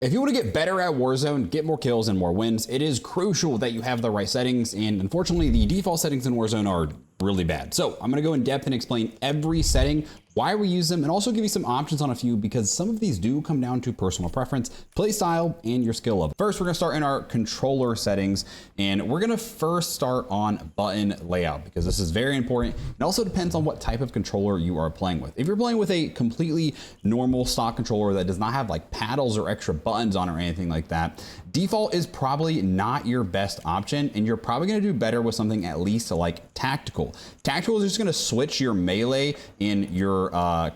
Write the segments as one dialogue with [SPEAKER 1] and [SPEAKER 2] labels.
[SPEAKER 1] If you want to get better at Warzone, get more kills and more wins, it is crucial that you have the right settings, and unfortunately the default settings in Warzone are really bad. So I'm going to go in depth and explain every setting, why we use them, and also give you some options on a few because some of these do come down to personal preference, play style, and your skill level. First, we're going to start in our controller settings, and we're going to first start on button layout because this is very important. It also depends on what type of controller you are playing with. If you're playing with a completely normal stock controller that does not have like paddles or extra buttons on it or anything like that, default is probably not your best option, and you're probably going to do better with something at least like tactical. Tactical is just going to switch your melee in your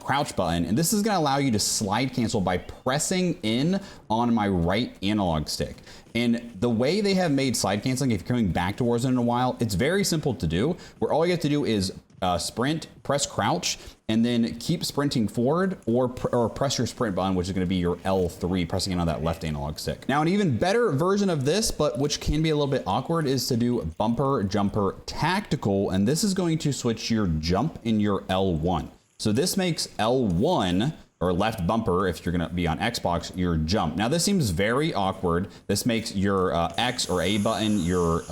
[SPEAKER 1] crouch button, and this is going to allow you to slide cancel by pressing in on my right analog stick. And the way they have made slide canceling, if you're coming back to Warzone in a while, it's very simple to do, where all you have to do is sprint, press crouch, and then keep sprinting forward, or press your sprint button, which is going to be your L3, pressing in on that left analog stick. Now, an even better version of this, but which can be a little bit awkward, is to do bumper jumper tactical, and this is going to switch your jump in your L1. So this makes L1, or left bumper, if you're going to be on Xbox, your jump. Now this seems very awkward. This makes your X or A button your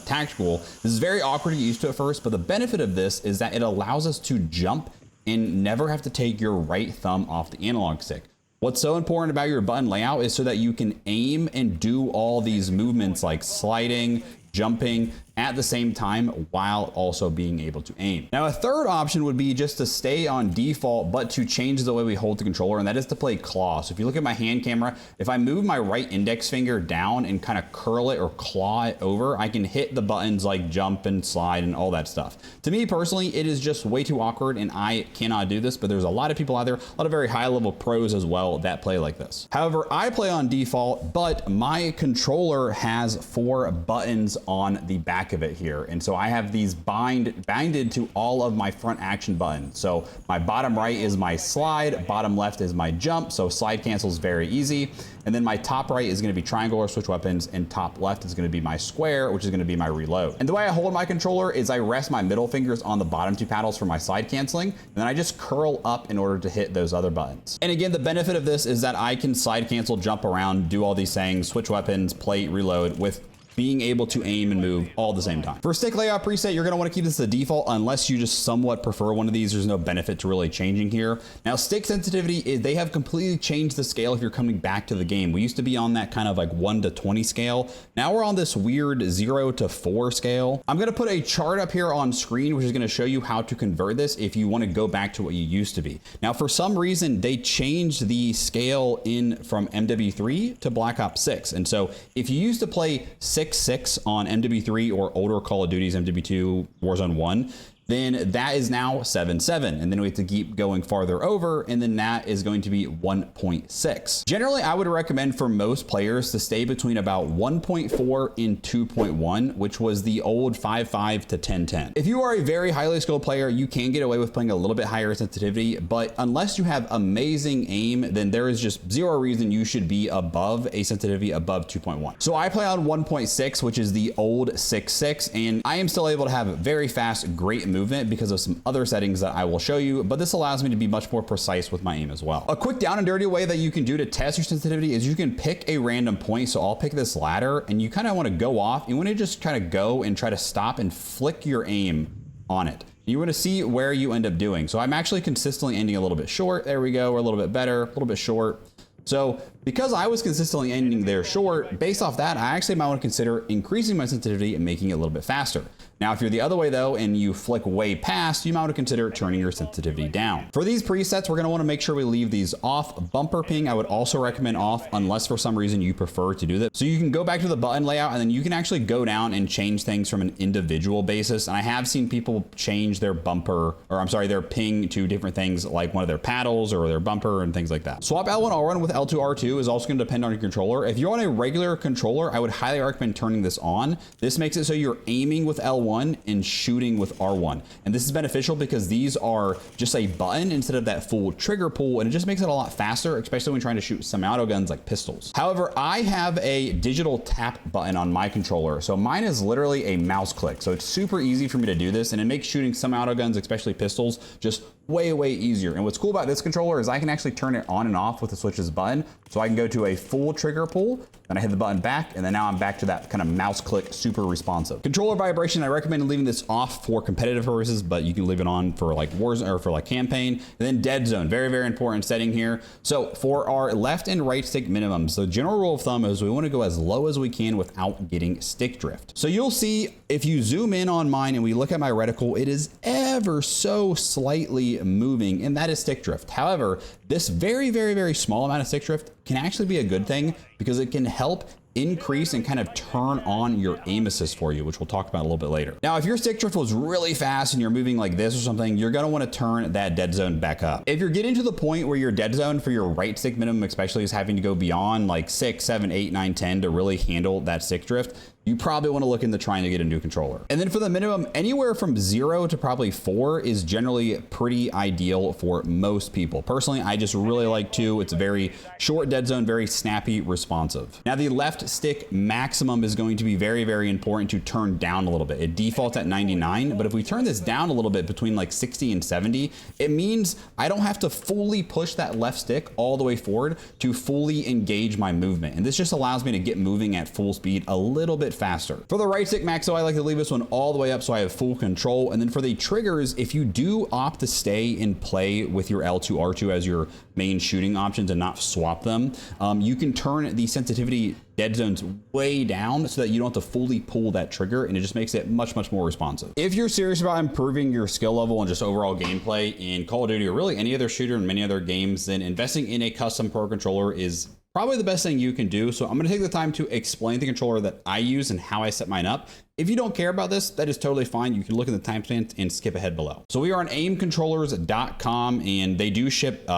[SPEAKER 1] tactical. This is very awkward to get used to at first, but the benefit of this is that it allows us to jump and never have to take your right thumb off the analog stick. What's so important about your button layout is so that you can aim and do all these movements like sliding, jumping at the same time while also being able to aim. Now, a third option would be just to stay on default, but to change the way we hold the controller, and that is to play claw. So if you look at my hand camera, if I move my right index finger down and kind of curl it or claw it over, I can hit the buttons like jump and slide and all that stuff. To me personally, it is just way too awkward and I cannot do this, but there's a lot of people out there, a lot of very high level pros as well that play like this. However, I play on default, but my controller has 4 buttons on the back of it here, and so I have these binded to all of my front action buttons. So my bottom right is my slide, bottom left is my jump, so slide cancel is very easy, and then my top right is going to be triangle or switch weapons, and top left is going to be my square, which is going to be my reload. And the way I hold my controller is I rest my middle fingers on the bottom 2 paddles for my slide canceling, and then I just curl up in order to hit those other buttons. And again, the benefit of this is that I can slide cancel, jump around, do all these things, switch weapons, plate, reload, with being able to aim and move all at the same time. For stick layout preset, you're going to want to keep this the default unless you just somewhat prefer one of these. There's no benefit to really changing here. Now, stick sensitivity, they have completely changed the scale if you're coming back to the game. We used to be on that kind of like 1 to 20 scale. Now we're on this weird 0 to 4 scale. I'm going to put a chart up here on screen, which is going to show you how to convert this if you want to go back to what you used to be. Now, for some reason, they changed the scale in from MW3 to Black Ops 6. And so if you used to play 6 on MW3 or older Call of Duty's MW2, Warzone 1, then that is now 7.7, and then we have to keep going farther over, and then that is going to be 1.6. Generally, I would recommend for most players to stay between about 1.4 and 2.1, which was the old 5.5 to 10.10. If you are a very highly skilled player, you can get away with playing a little bit higher sensitivity, but unless you have amazing aim, then there is just zero reason you should be above a sensitivity above 2.1. So I play on 1.6, which is the old 6.6, and I am still able to have very fast, great movement because of some other settings that I will show you, but this allows me to be much more precise with my aim as well. A quick down and dirty way that you can do to test your sensitivity is you can pick a random point. So I'll pick this ladder, and you kind of want to go off. You want to just kind of go and try to stop and flick your aim on it. You want to see where you end up doing. So I'm actually consistently ending a little bit short. There we go. We're a little bit better, a little bit short. So because I was consistently ending there short, based off that, I actually might want to consider increasing my sensitivity and making it a little bit faster. Now, if you're the other way though, and you flick way past, you might want to consider turning your sensitivity down. For these presets, we're going to want to make sure we leave these off. Bumper ping, I would also recommend off unless for some reason you prefer to do that. So you can go back to the button layout, and then you can actually go down and change things from an individual basis. And I have seen people change their bumper, or I'm sorry, their ping to different things like one of their paddles or their bumper and things like that. Swap L1 R1 with L2 R2 is also going to depend on your controller. If you're on a regular controller, I would highly recommend turning this on. This makes it so you're aiming with L1 and shooting with R1. And this is beneficial because these are just a button instead of that full trigger pull, and it just makes it a lot faster, especially when trying to shoot semi-auto guns like pistols. However, I have a digital tap button on my controller, so mine is literally a mouse click. So it's super easy for me to do this, and it makes shooting semi-auto guns, especially pistols, just way easier. And what's cool about this controller is I can actually turn it on and off with the switches button. So I can go to a full trigger pull, then I hit the button back, and then now I'm back to that kind of mouse click, super responsive. Controller vibration, I recommend leaving this off for competitive purposes, but you can leave it on for like Warzone or for like campaign. And then Deadzone, very important setting here. So for our left and right stick minimums, the general rule of thumb is we want to go as low as we can without getting stick drift. So you'll see if you zoom in on mine and we look at my reticle, it is ever so slightly moving, and that is stick drift. However, this very small amount of stick drift can actually be a good thing because it can help increase and kind of turn on your aim assist for you, which we'll talk about a little bit later. Now, if your stick drift was really fast and you're moving like this or something, you're gonna wanna turn that dead zone back up. If you're getting to the point where your dead zone for your right stick minimum especially is having to go beyond like 6, 7, 8, 9, 10 to really handle that stick drift, you probably want to look into trying to get a new controller. And then for the minimum, anywhere from 0 to probably 4 is generally pretty ideal for most people. Personally, I just really like 2. It's a very short dead zone, very snappy, responsive. Now the left stick maximum is going to be very important to turn down a little bit. It defaults at 99, but if we turn this down a little bit between like 60 and 70, it means I don't have to fully push that left stick all the way forward to fully engage my movement. And this just allows me to get moving at full speed a little bit faster. For the right stick max, so I like to leave this one all the way up so I have full control. And then for the triggers, if you do opt to stay and play with your L2, R2 as your main shooting options and not swap them, you can turn the sensitivity dead zones way down so that you don't have to fully pull that trigger, and it just makes it much more responsive. If you're serious about improving your skill level and just overall gameplay in Call of Duty or really any other shooter and many other games, then investing in a custom pro controller is probably the best thing you can do. So I'm going to take the time to explain the controller that I use and how I set mine up. If you don't care about this, that is totally fine. You can look at the timestamps and skip ahead below. So we are on aimcontrollers.com, and they do ship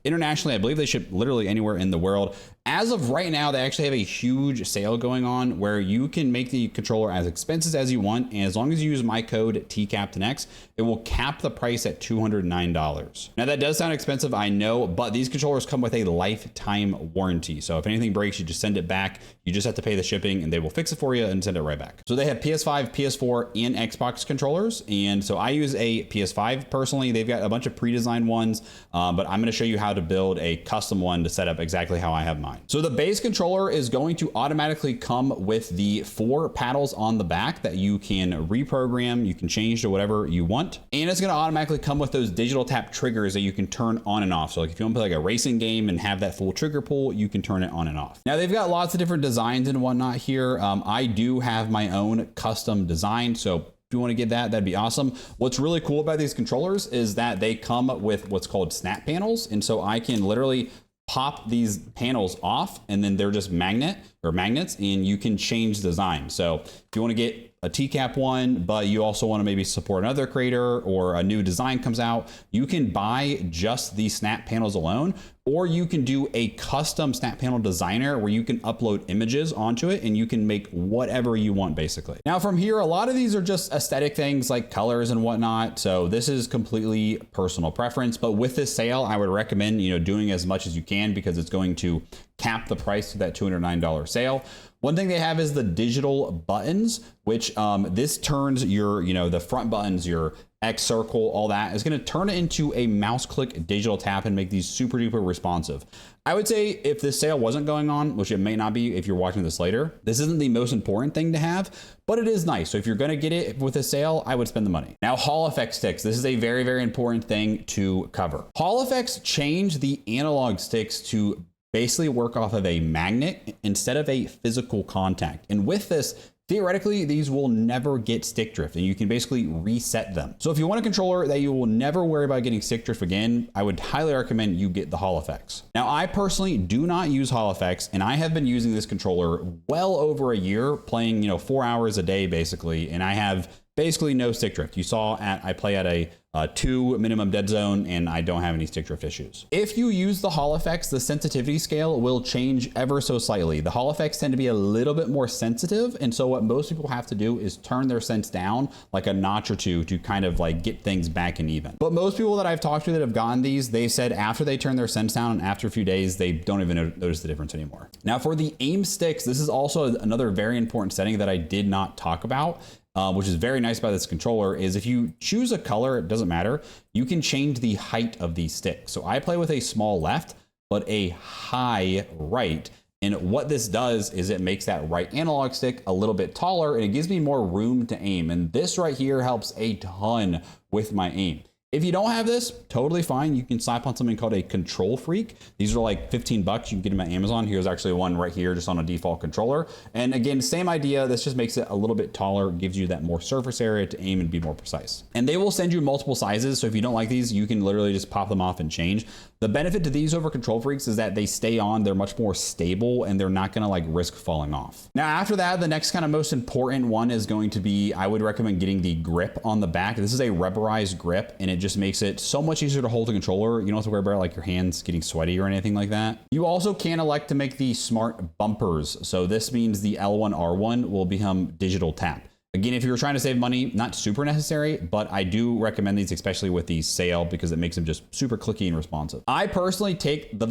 [SPEAKER 1] internationally. I believe they ship literally anywhere in the world. As of right now, they actually have a huge sale going on where you can make the controller as expensive as you want. And as long as you use my code TCaptainX, it will cap the price at $209. Now that does sound expensive, I know, but these controllers come with a lifetime warranty. So if anything breaks, you just send it back. You just have to pay the shipping and they will fix it for you and send it right back. So they have PS5, PS4, and Xbox controllers. And so I use a PS5 personally. They've got a bunch of pre-designed ones, but I'm going to show you how to build a custom one to set up exactly how I have mine. So the base controller is going to automatically come with the 4 paddles on the back that you can reprogram, you can change to whatever you want. And it's going to automatically come with those digital tap triggers that you can turn on and off. So like if you want to play like a racing game and have that full trigger pull, you can turn it on and off. Now they've got lots of different designs and whatnot here. I do have my own custom design. So if you want to get that, that'd be awesome. What's really cool about these controllers is that they come with what's called snap panels. And so I can literally pop these panels off, and then they're just magnets, and you can change design. So if you want to get a TCap one, but you also want to maybe support another creator or a new design comes out, you can buy just the snap panels alone, or you can do a custom snap panel designer where you can upload images onto it and you can make whatever you want basically. Now from here, a lot of these are just aesthetic things like colors and whatnot. So this is completely personal preference, but with this sale, I would recommend, doing as much as you can because it's going to cap the price to that $209 sale. One thing they have is the digital buttons, which this turns your, the front buttons, your X circle, all that is going to turn it into a mouse click digital tap and make these super duper responsive. I would say if this sale wasn't going on, which it may not be if you're watching this later, this isn't the most important thing to have, but it is nice. So if you're going to get it with a sale, I would spend the money. Now, Hall effect sticks. This is a very important thing to cover. Hall effects change the analog sticks to basically work off of a magnet instead of a physical contact. And with this, theoretically, these will never get stick drift and you can basically reset them. So if you want a controller that you will never worry about getting stick drift again, I would highly recommend you get the Hall effects. Now, I personally do not use Hall effects, and I have been using this controller well over a year, playing 4 hours a day basically, and I have basically no stick drift. You saw I play at a 2 minimum dead zone and I don't have any stick drift issues. If you use the Hall effects, the sensitivity scale will change ever so slightly. The Hall effects tend to be a little bit more sensitive, and so what most people have to do is turn their sense down like a notch or two to kind of like get things back and even. But most people that I've talked to that have gotten these, they said after they turn their sense down and after a few days, they don't even notice the difference anymore. Now for the aim sticks, this is also another very important setting that I did not talk about, which is very nice about this controller, is if you choose a color, it doesn't matter, you can change the height of the stick. So I play with a small left, but a high right. And what this does is it makes that right analog stick a little bit taller, and it gives me more room to aim. And this right here helps a ton with my aim. If you don't have this, totally fine. You can slap on something called a Control Freak. These are like 15 bucks. You can get them at Amazon. Here's actually one right here just on a default controller. And again, same idea. This just makes it a little bit taller, gives you that more surface area to aim and be more precise. And they will send you multiple sizes. So if you don't like these, you can literally just pop them off and change. The benefit to these over Control Freaks is that they stay on, they're much more stable, and they're not gonna like risk falling off. Now, after that, the next kind of most important one is going to be, I would recommend getting the grip on the back. This is a rubberized grip, and it just makes it so much easier to hold a controller. You don't have to worry about like your hands getting sweaty or anything like that. You also can elect to make the smart bumpers. So this means the L1, R1 will become digital tap. Again, if you're trying to save money, not super necessary, but I do recommend these, especially with the sale, because it makes them just super clicky and responsive. I personally take the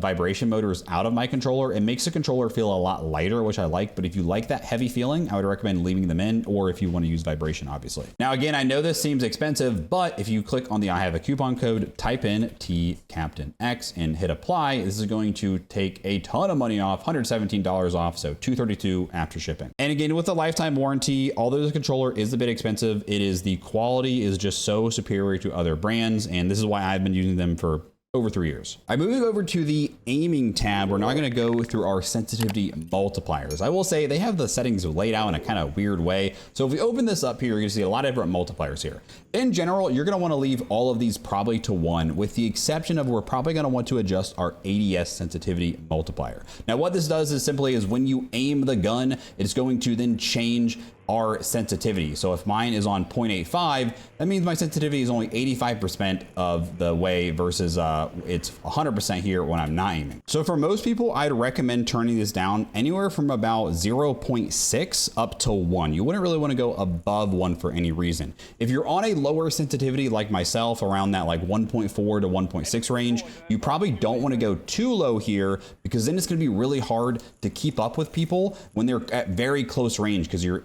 [SPEAKER 1] vibration motors out of my controller. It makes the controller feel a lot lighter, which I like, but if you like that heavy feeling, I would recommend leaving them in, or if you want to use vibration, obviously. Now, again, I know this seems expensive, but if you click on the I have a coupon code, type in TCaptainX and hit apply, this is going to take a ton of money off, $117 off, so $232 after shipping. And again, with the lifetime warranty, although the controller is a bit expensive, the quality is just so superior to other brands, and this is why I've been using them for over 3 years. I'm moving over to the aiming tab. We're now going to go through our sensitivity multipliers. I will say they have the settings laid out in a kind of weird way. So if we open this up here, you're going to see a lot of different multipliers here. In general, you're going to want to leave all of these probably to 1, with the exception of we're probably going to want to adjust our ADS sensitivity multiplier. Now, what this does is simply when you aim the gun, it's going to then change our sensitivity. So if mine is on 0.85, that means my sensitivity is only 85% of the way versus it's 100% here when I'm not aiming. So for most people, I'd recommend turning this down anywhere from about 0.6 up to 1. You wouldn't really want to go above 1 for any reason. If you're on a lower sensitivity like myself, around that like 1.4 to 1.6 range, you probably don't want to go too low here, because then it's going to be really hard to keep up with people when they're at very close range, because your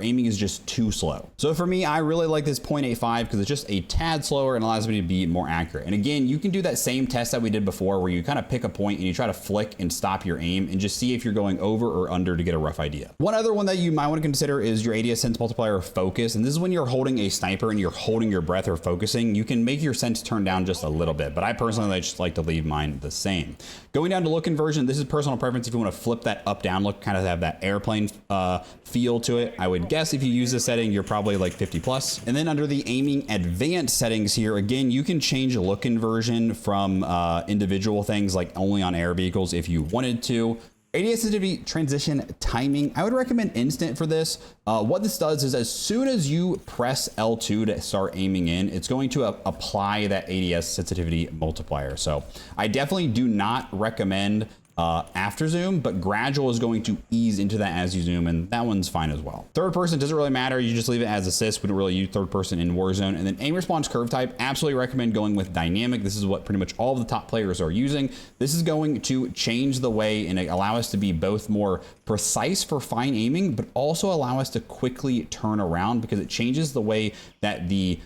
[SPEAKER 1] aiming is just too slow. So for me, I really like this 0.85 because it's just a tad slower and allows me to be more accurate. And again, you can do that same test that we did before, where you kind of pick a point and you try to flick and stop your aim and just see if you're going over or under to get a rough idea. One other one that you might want to consider is your ADS sense multiplier focus. And this is when you're holding a sniper and you're holding your breath or focusing, you can make your sense turn down just a little bit, but I personally just like to leave mine the same. Going down to look inversion, this is personal preference. If you want to flip that up down look, kind of have that airplane feel to it, I would guess if you use this setting, you're probably like 50 plus. And then under the aiming advanced settings here, again, you can change look inversion from individual things like only on air vehicles if you wanted to. ADS sensitivity transition timing, I would recommend instant for this. What this does is as soon as you press L2 to start aiming in, it's going to apply that ADS sensitivity multiplier. So I definitely do not recommend after zoom, but gradual is going to ease into that as you zoom, and that one's fine as well. Third person doesn't really matter. You just leave it as assist. We don't really use third person in Warzone. And then aim response curve type, absolutely recommend going with dynamic. This is what pretty much all of the top players are using. This is going to change the way and allow us to be both more precise for fine aiming, but also allow us to quickly turn around, because it changes the way that the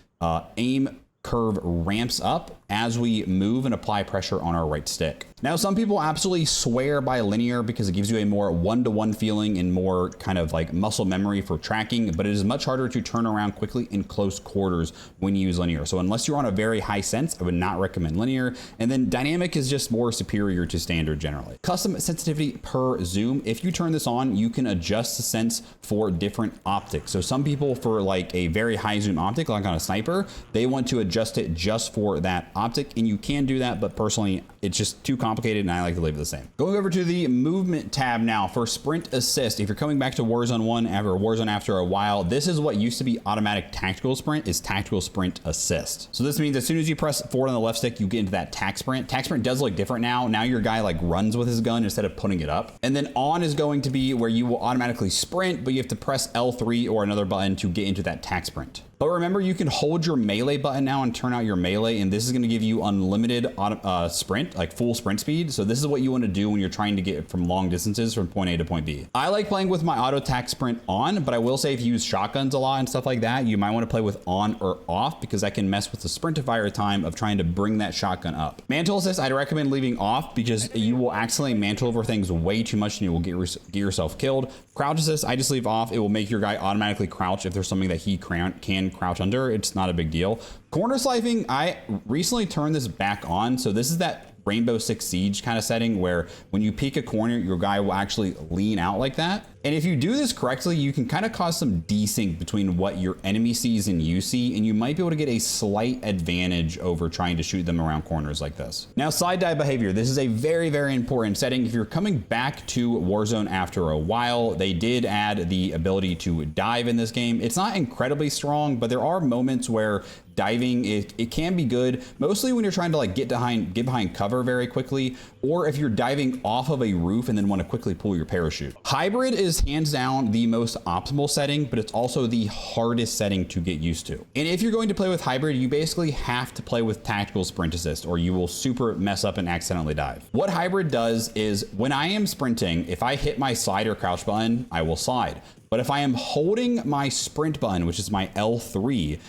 [SPEAKER 1] aim curve ramps up as we move and apply pressure on our right stick. Now, some people absolutely swear by linear because it gives you a more one-to-one feeling and more kind of like muscle memory for tracking, but it is much harder to turn around quickly in close quarters when you use linear. So unless you're on a very high sense, I would not recommend linear. And then dynamic is just more superior to standard generally. Custom sensitivity per zoom. If you turn this on, you can adjust the sense for different optics. So some people, for like a very high zoom optic, like on a sniper, they want to adjust it just for that optic, and you can do that, but personally, it's just too complicated and I like to leave it the same. Going over to the movement tab now for sprint assist. If you're coming back to Warzone 1 after a while, this is what used to be automatic tactical sprint, is tactical sprint assist. So this means as soon as you press forward on the left stick, you get into that tac sprint. Tac sprint does look different now. Now your guy like runs with his gun instead of putting it up. And then on is going to be where you will automatically sprint, but you have to press L3 or another button to get into that tac sprint. But remember, you can hold your melee button now and turn out your melee, and this is going to give you unlimited sprint, like full sprint speed. So this is what you want to do when you're trying to get from long distances from point A to point B. I like playing with my auto attack sprint on, but I will say if you use shotguns a lot and stuff like that, you might want to play with on or off, because that can mess with the sprint to fire time of trying to bring that shotgun up. Mantle assist, I'd recommend leaving off because you will accidentally mantle over things way too much and you will get yourself killed. Crouch assist, I just leave off. It will make your guy automatically crouch if there's something that he can crouch under. It's not a big deal. Corner slicing, I recently turned this back on. So this is that Rainbow Six Siege kind of setting where when you peek a corner, your guy will actually lean out like that. And if you do this correctly, you can kind of cause some desync between what your enemy sees and you see, and you might be able to get a slight advantage over trying to shoot them around corners like this. Now, side dive behavior. This is a very, very important setting. If you're coming back to Warzone after a while, they did add the ability to dive in this game. It's not incredibly strong, but there are moments where diving, it can be good, mostly when you're trying to like get behind cover very quickly, or if you're diving off of a roof and then want to quickly pull your parachute. Hybrid is hands down the most optimal setting, but it's also the hardest setting to get used to. And if you're going to play with hybrid, you basically have to play with tactical sprint assist or you will super mess up and accidentally dive. What hybrid does is when I am sprinting, if I hit my slide or crouch button, I will slide. But if I am holding my sprint button, which is my L3,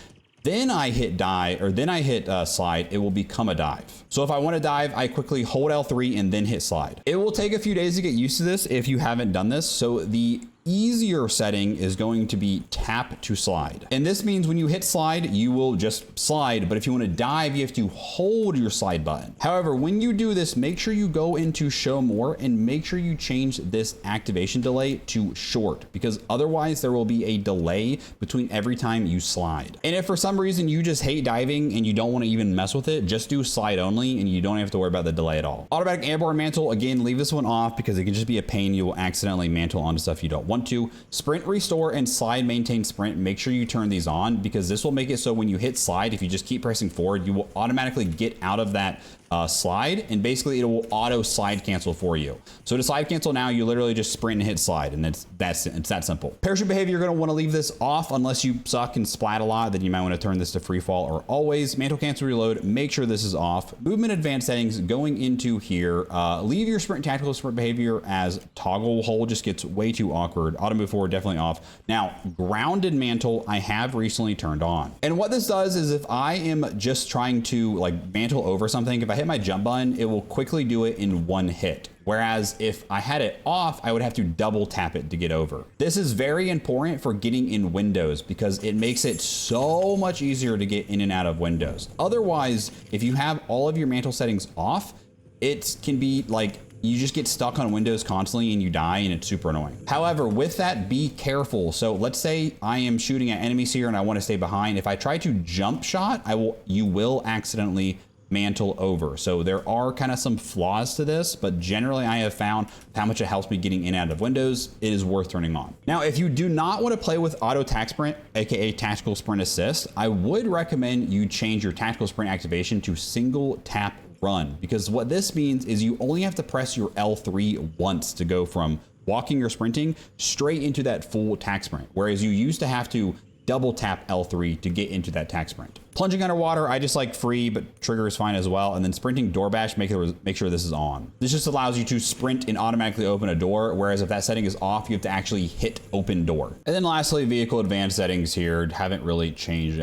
[SPEAKER 1] then I hit dive, or then I hit slide, it will become a dive. So if I want to dive, I quickly hold L3 and then hit slide. It will take a few days to get used to this if you haven't done this. So the easier setting is going to be tap to slide. And this means when you hit slide, you will just slide. But if you want to dive, you have to hold your slide button. However, when you do this, make sure you go into show more and make sure you change this activation delay to short, because otherwise there will be a delay between every time you slide. And if for some reason you just hate diving and you don't want to even mess with it, just do slide only and you don't have to worry about the delay at all. Automatic airborne mantle, again, leave this one off because it can just be a pain. You will accidentally mantle onto stuff you don't want to. Sprint restore and slide maintain sprint, make sure you turn these on because this will make it so when you hit slide, if you just keep pressing forward, you will automatically get out of that slide, and basically it will auto slide cancel for you. So to slide cancel now, you literally just sprint and hit slide, and it's that simple. Parachute behavior, you're going to want to leave this off unless you suck and splat a lot, then you might want to turn this to free fall or always. Mantle cancel reload, make sure this is off. Movement advanced settings, going into here, leave your sprint tactical sprint behavior as toggle hold, just gets way too awkward. Auto move forward, definitely off. Now, grounded mantle, I have recently turned on. And what this does is if I am just trying to like mantle over something, if I hit my jump button, it will quickly do it in one hit. Whereas if I had it off, I would have to double tap it to get over. This is very important for getting in windows because it makes it so much easier to get in and out of windows. Otherwise, if you have all of your mantle settings off, it can be like you just get stuck on windows constantly and you die, and it's super annoying. However, with that, be careful. So let's say I am shooting at enemies here and I want to stay behind. If I try to jump shot, you will accidentally mantle over. So there are kind of some flaws to this, but generally I have found how much it helps me getting in and out of windows. It is worth turning on. Now, if you do not want to play with auto tac sprint, aka tactical sprint assist, I would recommend you change your tactical sprint activation to single tap run, because what this means is you only have to press your L3 once to go from walking or sprinting straight into that full tac sprint, whereas you used to have to double tap L3 to get into that tac sprint. Plunging underwater, I just like free, but trigger is fine as well. And then sprinting door bash, make sure this is on. This just allows you to sprint and automatically open a door, whereas if that setting is off, you have to actually hit open door. And then lastly, vehicle advanced settings here haven't really changed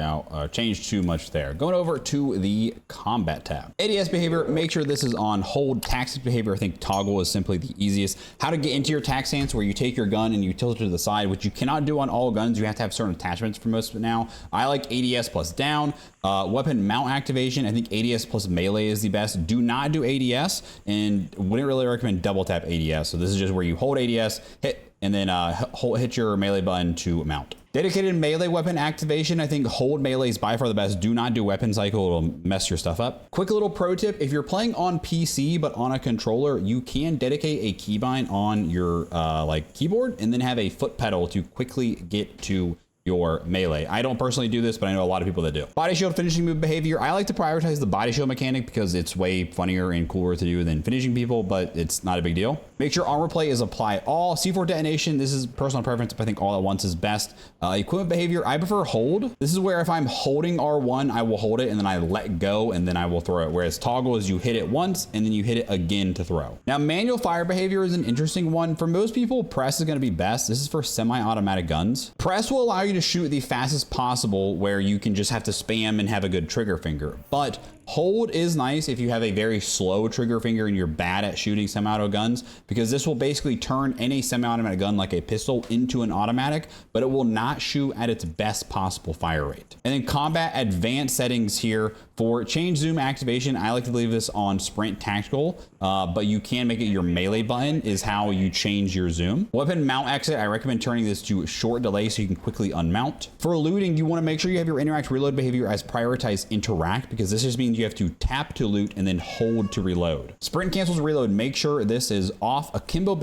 [SPEAKER 1] too much there. Going over to the combat tab. ADS behavior, make sure this is on hold. Tactics behavior, I think toggle is simply the easiest. How to get into your tac stance, where you take your gun and you tilt it to the side, which you cannot do on all guns. You have to have certain attachments for most of it now. I like ADS plus down. Weapon mount activation, I think ADS plus melee is the best. Do not do ADS, and wouldn't really recommend double tap ADS. So this is just where you hold ADS, hit, and then hit your melee button to mount. Dedicated melee weapon activation, I think hold melee is by far the best. Do not do weapon cycle, it'll mess your stuff up. Quick little pro tip, if you're playing on PC but on a controller, you can dedicate a keybind on your like keyboard and then have a foot pedal to quickly get to your melee. I don't personally do this, but I know a lot of people that do. Body shield finishing move behavior. I like to prioritize the body shield mechanic because it's way funnier and cooler to do than finishing people, but it's not a big deal. Make sure armor plate is apply all. C4 detonation, this is personal preference, but I think all at once is best. Equipment behavior, I prefer hold. This is where if I'm holding R1, I will hold it and then I let go and then I will throw it. Whereas toggle is you hit it once and then you hit it again to throw. Now manual fire behavior is an interesting one. For most people, press is gonna be best. This is for semi-automatic guns. Press will allow you to shoot the fastest possible where you can just have to spam and have a good trigger finger. But hold is nice if you have a very slow trigger finger and you're bad at shooting semi-auto guns, because this will basically turn any semi-automatic gun like a pistol into an automatic, but it will not shoot at its best possible fire rate. And then combat advanced settings here. For change zoom activation, I like to leave this on sprint tactical, but you can make it your melee button is how you change your zoom. Weapon mount exit, I recommend turning this to short delay so you can quickly unmount. For looting, you want to make sure you have your interact reload behavior as prioritize interact, because this just means you have to tap to loot and then hold to reload. Sprint cancels reload, make sure this is off. Akimbo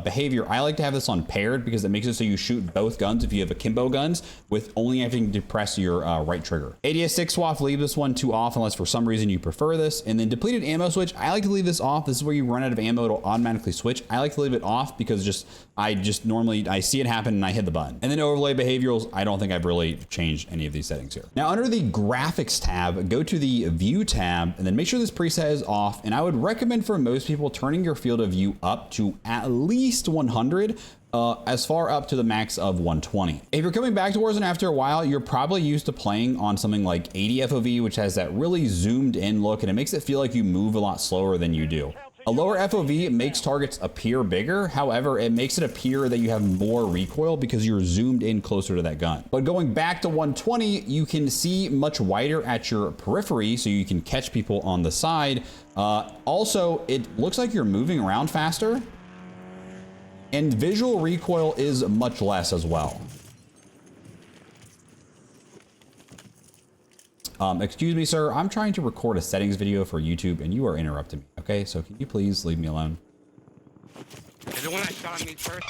[SPEAKER 1] behavior, I like to have this on paired because it makes it so you shoot both guns if you have akimbo guns with only having to press your right trigger. ADS 6 swap, leave this one to off unless for some reason you prefer this. And then depleted ammo switch, I like to leave this off. This is where you run out of ammo, it'll automatically switch. I like to leave it off because I see it happen and I hit the button. And then overlay behaviorals, I don't think I've really changed any of these settings here. Now under the graphics tab, go to the view tab and then make sure this preset is off. And I would recommend for most people turning your field of view up to at least 100. As far up to the max of 120. If you're coming back to Warzone after a while, you're probably used to playing on something like 80 FOV, which has that really zoomed in look, and it makes it feel like you move a lot slower than you do. A lower FOV makes targets appear bigger. However, it makes it appear that you have more recoil because you're zoomed in closer to that gun. But going back to 120, you can see much wider at your periphery, so you can catch people on the side. Also, it looks like you're moving around faster. And visual recoil is much less as well. Excuse me, sir. I'm trying to record a settings video for YouTube and you are interrupting me. Okay, so can you please leave me alone?
[SPEAKER 2] Is it when I shot me first?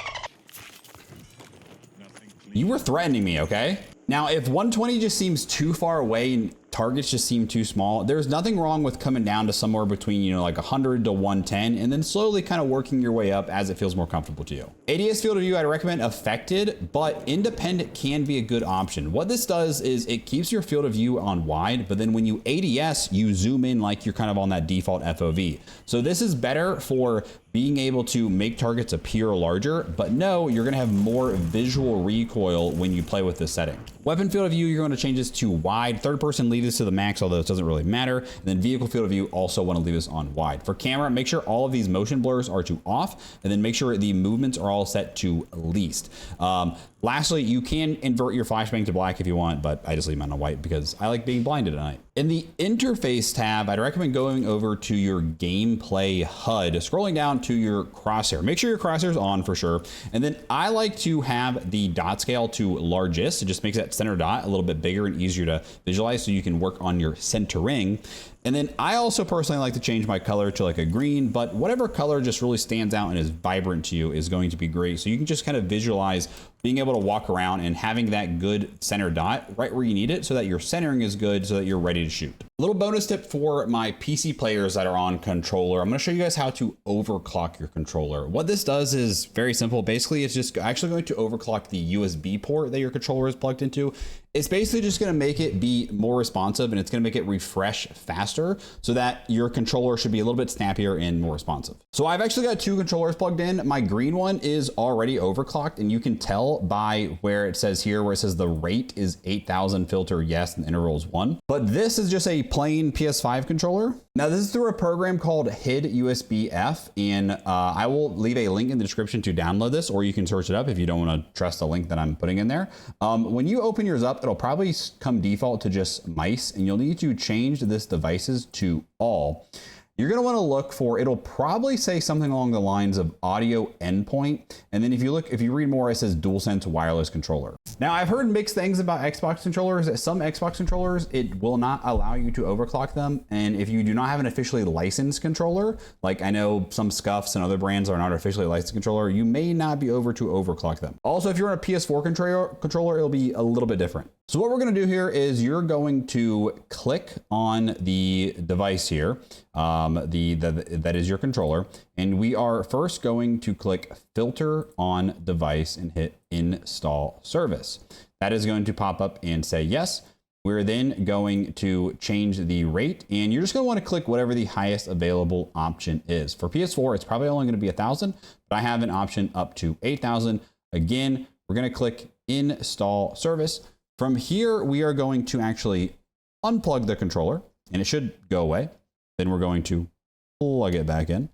[SPEAKER 1] You were threatening me, okay? Now, if 120 just seems too far away and targets just seem too small, there's nothing wrong with coming down to somewhere between, you know, like 100 to 110 and then slowly kind of working your way up as it feels more comfortable to you. ADS field of view, I'd recommend affected, but independent can be a good option. What this does is it keeps your field of view on wide, but then when you ADS, you zoom in like you're kind of on that default FOV. So this is better for being able to make targets appear larger, but no, you're gonna have more visual recoil when you play with this setting. Weapon field of view, you're gonna change this to wide. Third person, leave this to the max, although it doesn't really matter. And then vehicle field of view, also wanna leave this on wide. For camera, make sure all of these motion blurs are to off, and then make sure the movements are all set to least. Lastly, you can invert your flashbang to black if you want, but I just leave them on white because I like being blinded at night. In the interface tab, I'd recommend going over to your gameplay HUD, scrolling down to your crosshair. Make sure your crosshair is on for sure. And then I like to have the dot scale to largest. It just makes that center dot a little bit bigger and easier to visualize so you can work on your centering. And then I also personally like to change my color to like a green, but whatever color just really stands out and is vibrant to you is going to be great. So you can just kind of visualize being able to walk around and having that good center dot right where you need it so that your centering is good so that you're ready to shoot. A little bonus tip for my PC players that are on controller. I'm going to show you guys how to overclock your controller. What this does is very simple. Basically, it's just actually going to overclock the USB port that your controller is plugged into. It's basically just going to make it be more responsive and it's going to make it refresh faster so that your controller should be a little bit snappier and more responsive. So I've actually got two controllers plugged in. My green one is already overclocked and you can tell by where it says here, where it says the rate is 8,000 filter yes and the interval is 1. But this is just a plain PS5 controller. Now this is through a program called HID USB-F, and I will leave a link in the description to download this, or you can search it up if you don't want to trust the link that I'm putting in there. When you open yours up, it'll probably come default to just mice, and you'll need to change this devices to all. you're going to want to look for, it'll probably say something along the lines of audio endpoint. And then if you read more, it says DualSense wireless controller. Now I've heard mixed things about Xbox controllers. Some Xbox controllers, it will not allow you to overclock them. And if you do not have an officially licensed controller, like I know some Scuffs and other brands are not officially licensed controller, you may not be able to overclock them. Also, if you're on a PS4 controller, it'll be a little bit different. So what we're going to do here is you're going to click on the device here, that is your controller, and we are first going to click filter on device and hit install service. That is going to pop up and say yes. We're then going to change the rate, and you're just going to want to click whatever the highest available option is. For PS4, it's probably only going to be 1,000, but I have an option up to 8,000. Again, we're going to click install service. From here, we are going to actually unplug the controller, and it should go away. Then we're going to plug it back in.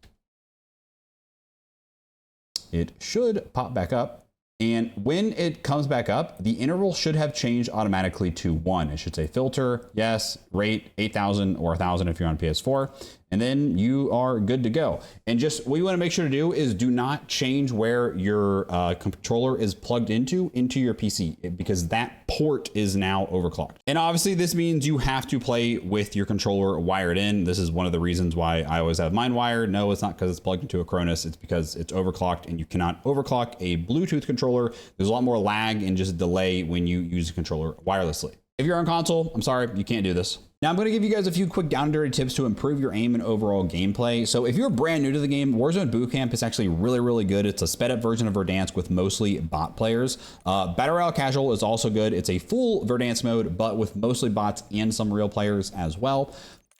[SPEAKER 1] It should pop back up. And when it comes back up, the interval should have changed automatically to 1. It should say filter, yes, rate 8,000 or 1,000 if you're on PS4. And then you are good to go. And just what you want to make sure to do is do not change where your controller is plugged into your PC, because that port is now overclocked. And obviously this means you have to play with your controller wired in. This is one of the reasons why I always have mine wired. No, it's not because it's plugged into a Cronus. It's because it's overclocked, and you cannot overclock a Bluetooth controller. There's a lot more lag and just delay when you use a controller wirelessly. If you're on console, I'm sorry, you can't do this. Now I'm going to give you guys a few quick down and dirty tips to improve your aim and overall gameplay. So if you're brand new to the game, Warzone Bootcamp is actually really good. It's a sped up version of Verdansk with mostly bot players. Battle Royale Casual is also good. It's a full Verdansk mode, but with mostly bots and some real players as well.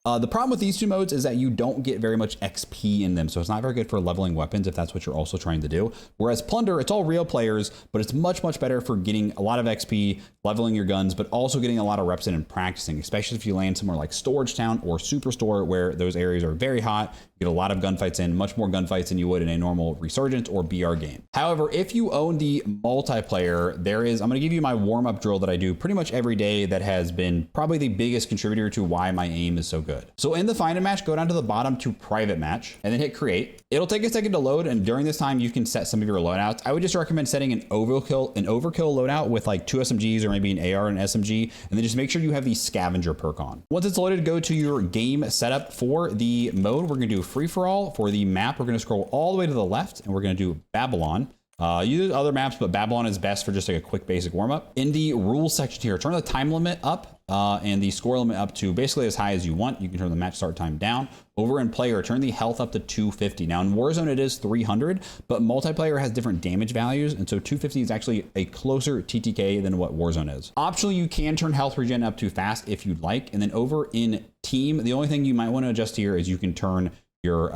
[SPEAKER 1] The problem with these two modes is that you don't get very much XP in them, so it's not very good for leveling weapons if that's what you're also trying to do. Whereas Plunder, it's all real players, but it's much better for getting a lot of XP, leveling your guns, but also getting a lot of reps in and practicing, especially if you land somewhere like Storage Town or Superstore, where those areas are very hot. You get a lot of gunfights in, much more gunfights than you would in a normal Resurgence or BR game. However, if you own the multiplayer, I'm going to give you my warm-up drill that I do pretty much every day that has been probably the biggest contributor to why my aim is so good. So in the find a match, go down to the bottom to private match and then hit create. It'll take a second to load, and during this time you can set some of your loadouts. I would just recommend setting an overkill loadout with like 2 SMGs or maybe an AR and SMG, and then just make sure you have the scavenger perk on. Once it's loaded, go to your game setup. For the mode, we're going to do free for all. For the map, we're going to scroll all the way to the left, and we're going to do Babylon. Use other maps, but Babylon is best for just like a quick basic warm up. In the rules section here, turn the time limit up and the score limit up to basically as high as you want. You can turn the match start time down. Over in player, turn the health up to 250. Now in Warzone it is 300, but multiplayer has different damage values, and so 250 is actually a closer TTK than what Warzone is. Optionally, you can turn health regen up to fast if you'd like, and then over in team, the only thing you might want to adjust here is you can turn your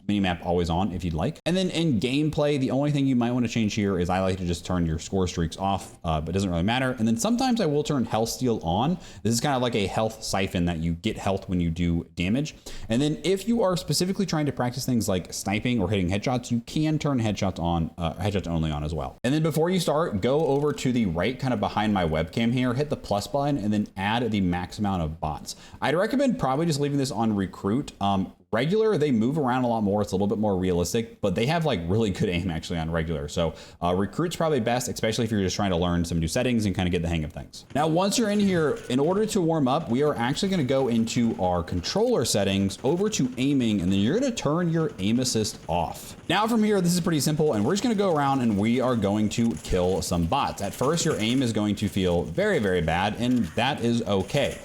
[SPEAKER 1] minimap always on if you'd like. And then in gameplay, the only thing you might want to change here is I like to just turn your score streaks off, but it doesn't really matter. And then sometimes I will turn health steal on. This is kind of like a health siphon that you get health when you do damage. And then if you are specifically trying to practice things like sniping or hitting headshots, you can turn headshots on, headshots only on as well. And then before you start, go over to the right, kind of behind my webcam here, hit the plus button, and then add the max amount of bots. I'd recommend probably just leaving this on recruit. Regular, they move around a lot more. It's a little bit more realistic, but they have like really good aim actually on regular. So recruit's probably best, especially if you're just trying to learn some new settings and kind of get the hang of things. Now, once you're in here, in order to warm up, we are actually going to go into our controller settings, over to aiming, and then you're going to turn your aim assist off. Now from here, this is pretty simple, and we're just going to go around and we are going to kill some bots. At first, your aim is going to feel very bad, and that is okay.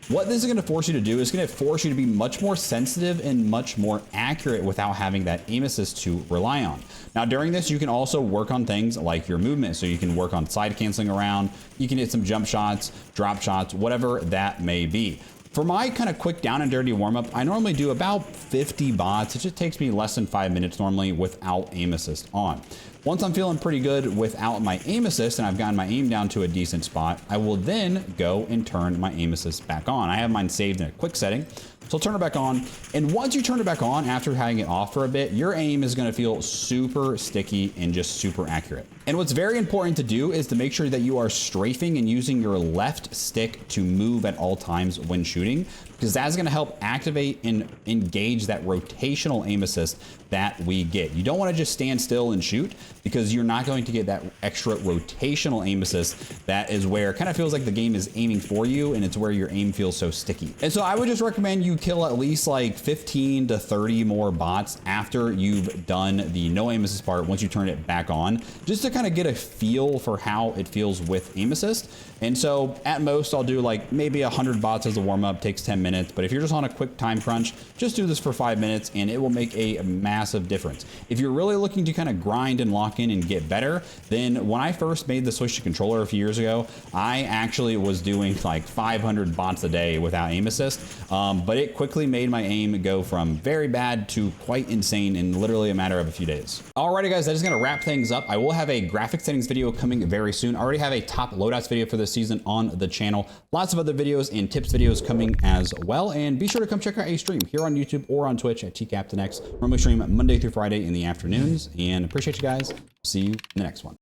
[SPEAKER 1] What this is going to force you to do is going to force you to be much more sensitive and much more accurate without having that aim assist to rely on. Now during this, you can also work on things like your movement. So you can work on side canceling around, you can hit some jump shots, drop shots, whatever that may be. For my kind of quick down and dirty warm up, I normally do about 50 bots. It just takes me less than 5 minutes normally without aim assist on. Once I'm feeling pretty good without my aim assist and I've gotten my aim down to a decent spot, I will then go and turn my aim assist back on. I have mine saved in a quick setting. So I'll turn it back on. And once you turn it back on, after having it off for a bit, your aim is gonna feel super sticky and just super accurate. And what's very important to do is to make sure that you are strafing and using your left stick to move at all times when shooting, because that's gonna help activate and engage that rotational aim assist that we get. You don't wanna just stand still and shoot, because you're not going to get that extra rotational aim assist. That is where it kind of feels like the game is aiming for you, and it's where your aim feels so sticky. And so I would just recommend you kill at least like 15 to 30 more bots after you've done the no aim assist part, once you turn it back on, just to kind of get a feel for how it feels with aim assist. And so at most I'll do like maybe 100 bots as a warm up, takes 10 minutes. But if you're just on a quick time crunch, just do this for 5 minutes and it will make a massive difference. If you're really looking to kind of grind and lock in and get better, then when I first made the switch to controller a few years ago, I actually was doing like 500 bots a day without aim assist. But it quickly made my aim go from very bad to quite insane in literally a matter of a few days. Alrighty guys, that is gonna wrap things up. I will have a graphic settings video coming very soon. I already have a top loadouts video for this season on the channel. Lots of other videos and tips videos coming as well. And be sure to come check out a stream here on YouTube or on Twitch at TCaptainX. Normally stream Monday through Friday in the afternoons. And appreciate you guys. See you in the next one.